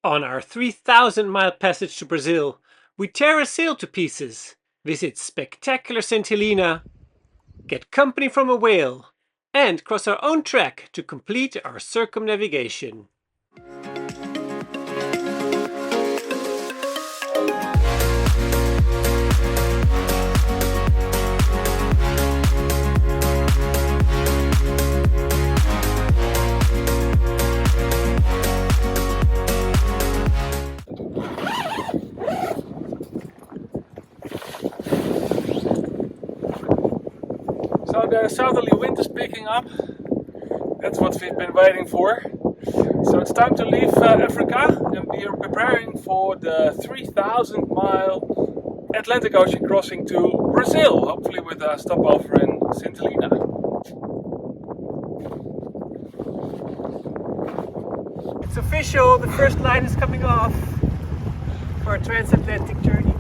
On our 3,000-mile passage to Brazil, we tear a sail to pieces, visit spectacular St Helena, get company from a whale, and cross our own track to complete our circumnavigation. So the southerly wind is picking up. That's what we've been waiting for. So it's time to leave Africa, and we are preparing for the 3,000-mile Atlantic Ocean crossing to Brazil, hopefully with a stopover in St Helena. It's official, the first line is coming off for our transatlantic journey.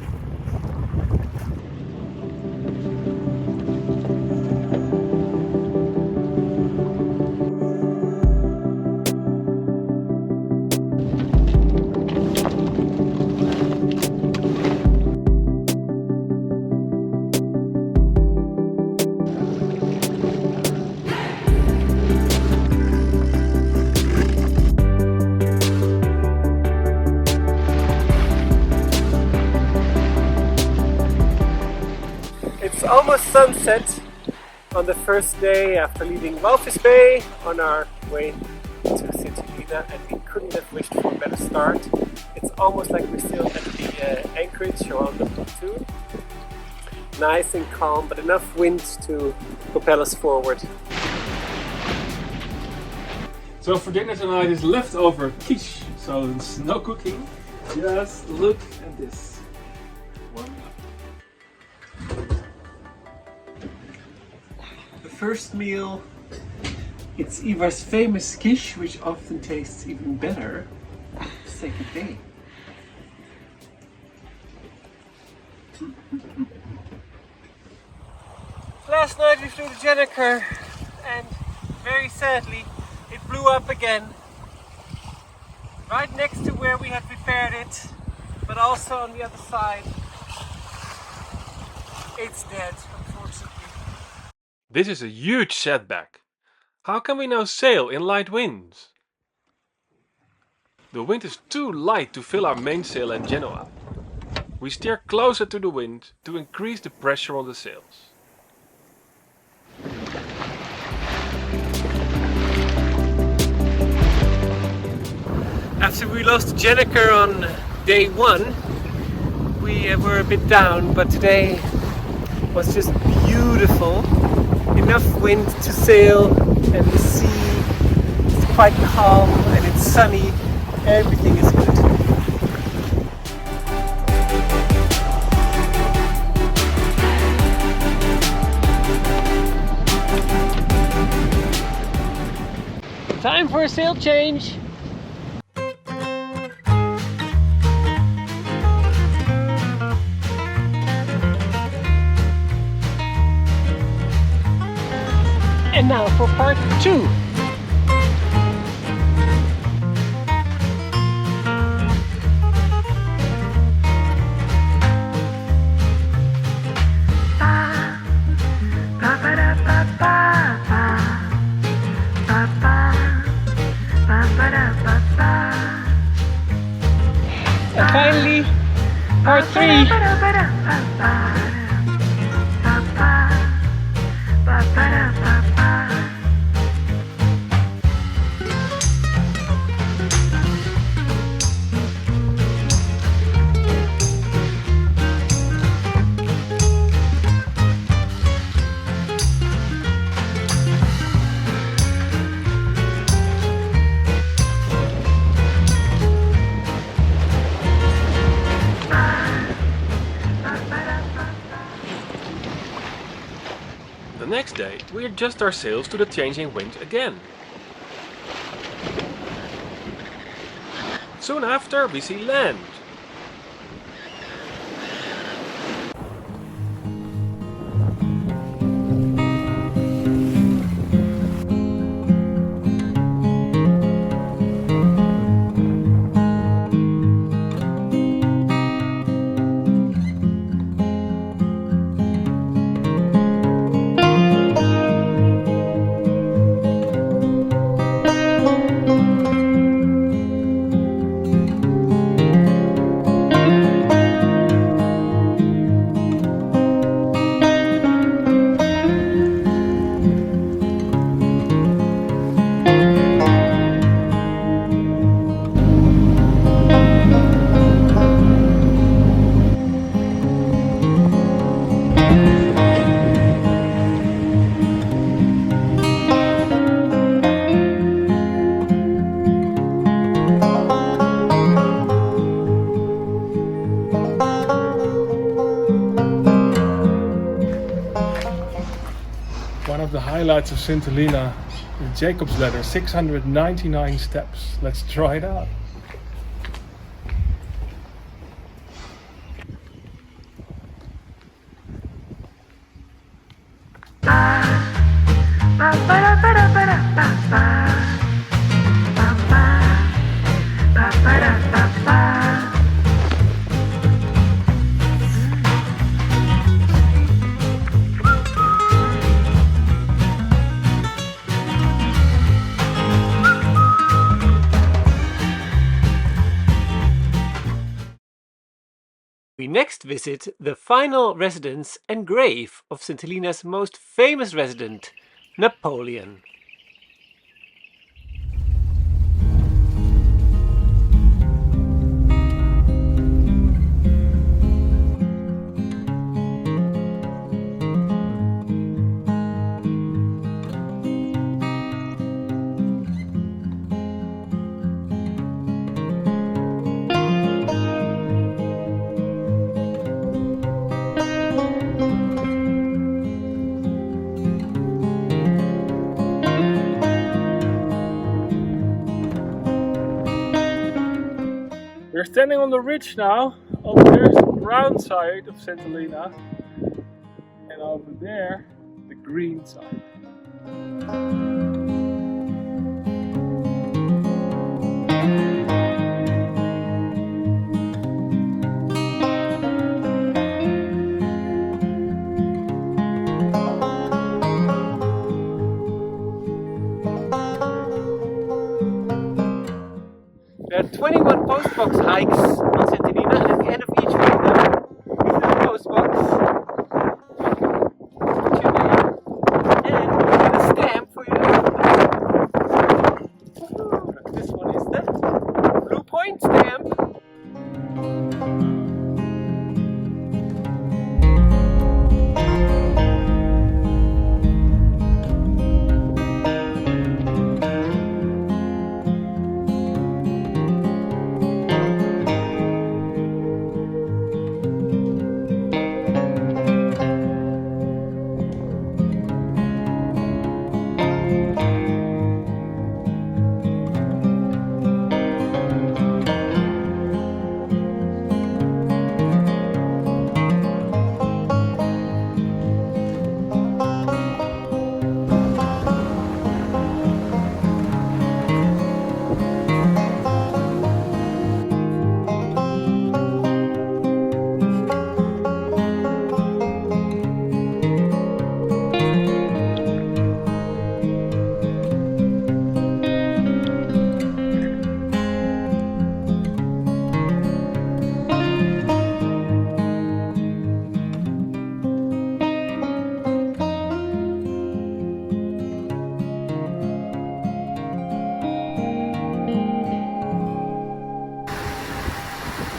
It's almost sunset on the first day after leaving Walvis Bay on our way to St Helena, and we couldn't have wished for a better start. It's almost like we're still at the anchorage around the pontoon. Nice and calm, but enough wind to propel us forward. So for dinner tonight is leftover quiche, so it's no cooking. Just look at this. The first meal, it's Ivar's famous quiche, which often tastes even better the second day. Last night we flew the Jenniker, and very sadly it blew up again. Right next to where we had prepared it, but also on the other side. It's dead, unfortunately. This is a huge setback. How can we now sail in light winds? The wind is too light to fill our mainsail at Genoa. We steer closer to the wind to increase the pressure on the sails. After we lost the Jenniker on day one, we were a bit down, but today was just beautiful. Enough wind to sail, and the sea is quite calm and it's sunny. Everything is good. Time for a sail change. And now for part 2. And finally, part 3. The next day, we adjust our sails to the changing wind again. Soon after, we see land. highlights of St Helena, the Jacob's Ladder, 699 steps. Let's try it out. We next visit the final residence and grave of St Helena's most famous resident, Napoleon. We're standing on the ridge now. Over there is the brown side of St Helena, and over there the green side. There are 21 postbox hikes on St Helena, and at the end of each one of them is a postbox with your name and a stamp for your name. This one is the Blue Point stamp.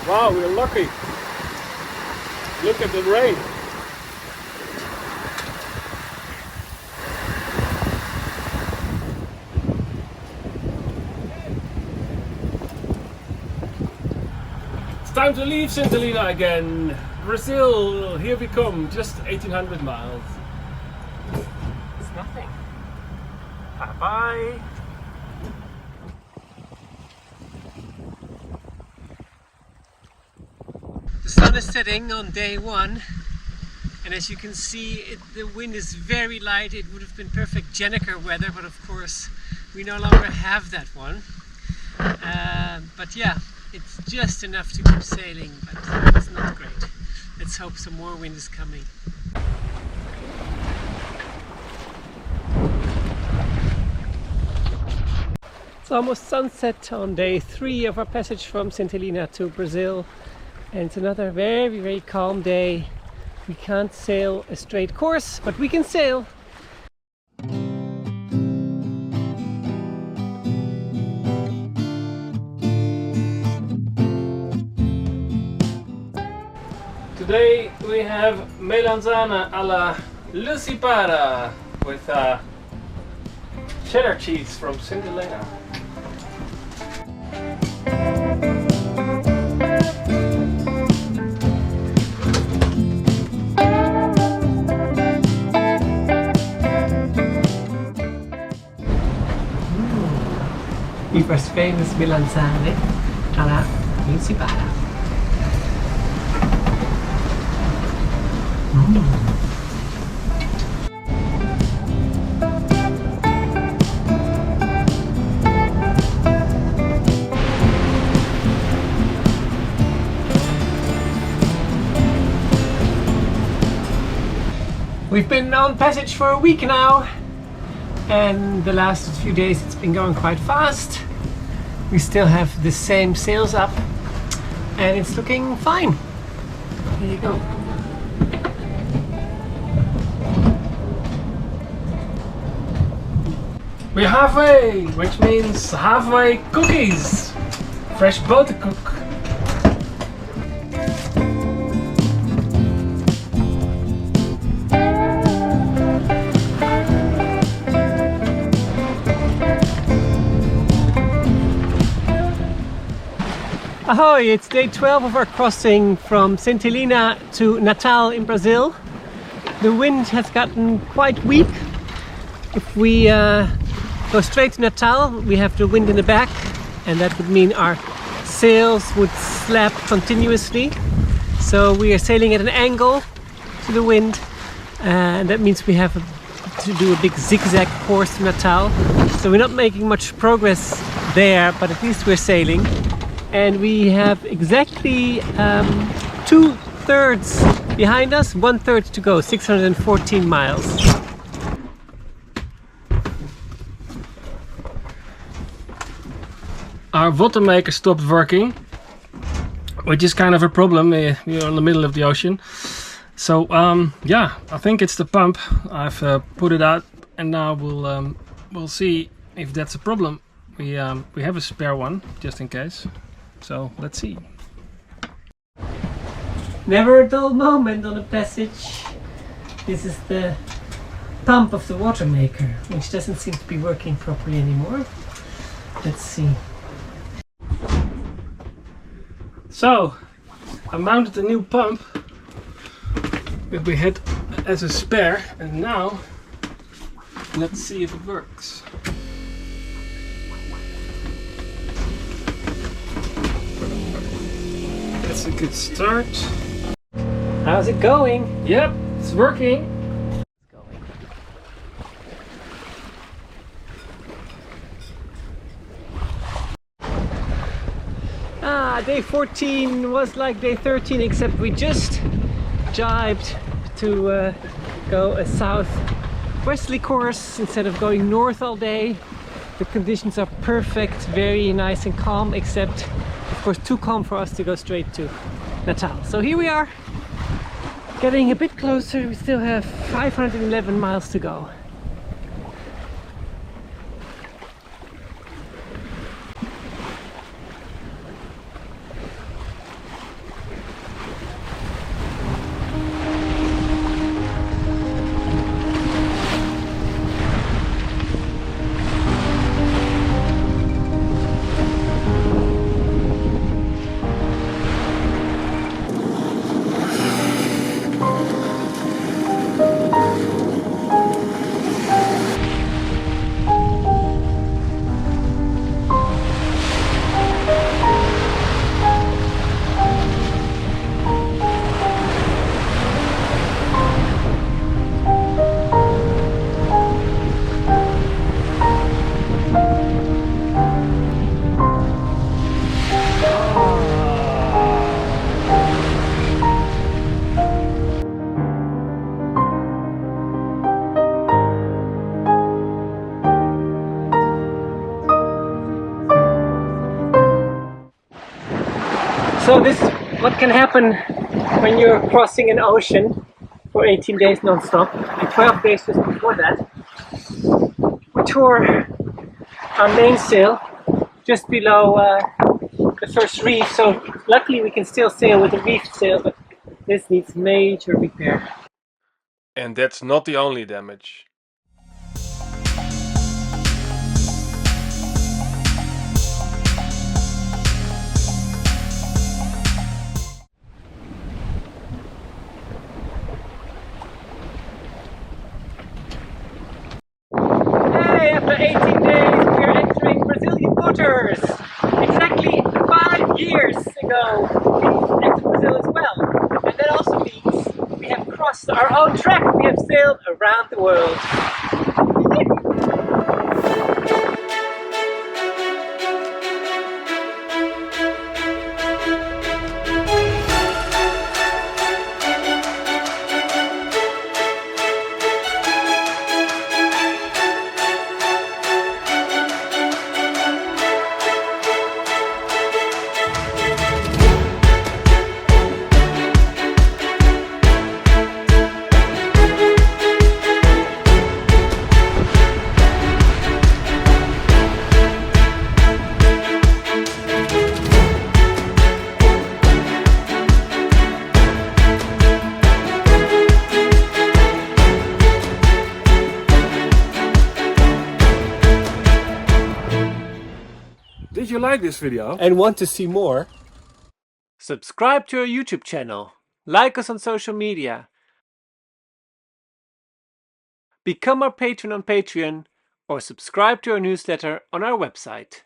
Wow, we're lucky. Look at the rain. It's time to leave St Helena again. Brazil, here we come, just 1800 miles. It's nothing. Bye bye. The sun is setting on day one, and as you can see, the wind is very light. It would have been perfect Jenniker weather, but of course we no longer have that one. But yeah, it's just enough to keep sailing, but it's not great. Let's hope some more wind is coming. It's almost sunset on day 3 of our passage from St Helena to Brazil. And it's another very, very calm day. We can't sail a straight course, but we can sail. Today we have melanzana alla lucipara with cheddar cheese from St Helena. first famous melanzane alla principale. We've been on passage for a week now, and the last few days it's been going quite fast. We still have the same sails up and it's looking fine. Here you go. We're halfway, which means halfway cookies. Fresh butter cook. Ahoy! It's day 12 of our crossing from St Helena to Natal in Brazil. The wind has gotten quite weak. If we go straight to Natal, we have the wind in the back, and that would mean our sails would slap continuously. So we are sailing at an angle to the wind, and that means we have to do a big zigzag course to Natal. So we're not making much progress there, but at least we're sailing. And we have exactly 2/3 behind us, 1/3 to go, 614 miles. Our water maker stopped working, which is kind of a problem. We're in the middle of the ocean. So yeah, I think it's the pump. I've put it out, and now we'll see if that's a problem. We have a spare one just in case. So let's see. Never a dull moment on a passage. This is the pump of the water maker, which doesn't seem to be working properly anymore. Let's see. So I mounted a new pump that we had as a spare, and now let's see if it works. That's a good start. How's it going? Yep, it's working. Day 14 was like day 13, except we just jibed to go a southwesterly course instead of going north all day. The conditions are perfect, very nice and calm, except of course too calm for us to go straight to Natal. So here we are, getting a bit closer. We still have 511 miles to go. So this is what can happen when you're crossing an ocean for 18 days non-stop, and 12 days just before that. We tore our mainsail just below the first reef, so luckily we can still sail with a reefed sail, but this needs major repair. And that's not the only damage. After 18 days, we are entering Brazilian waters. weeks ago we entered Brazil as well. And that also means we have crossed our own track. We have sailed around the world. Did you like this video? And want to see more? Subscribe to our YouTube channel. Like us on social media. Become our patron on Patreon or subscribe to our newsletter on our website.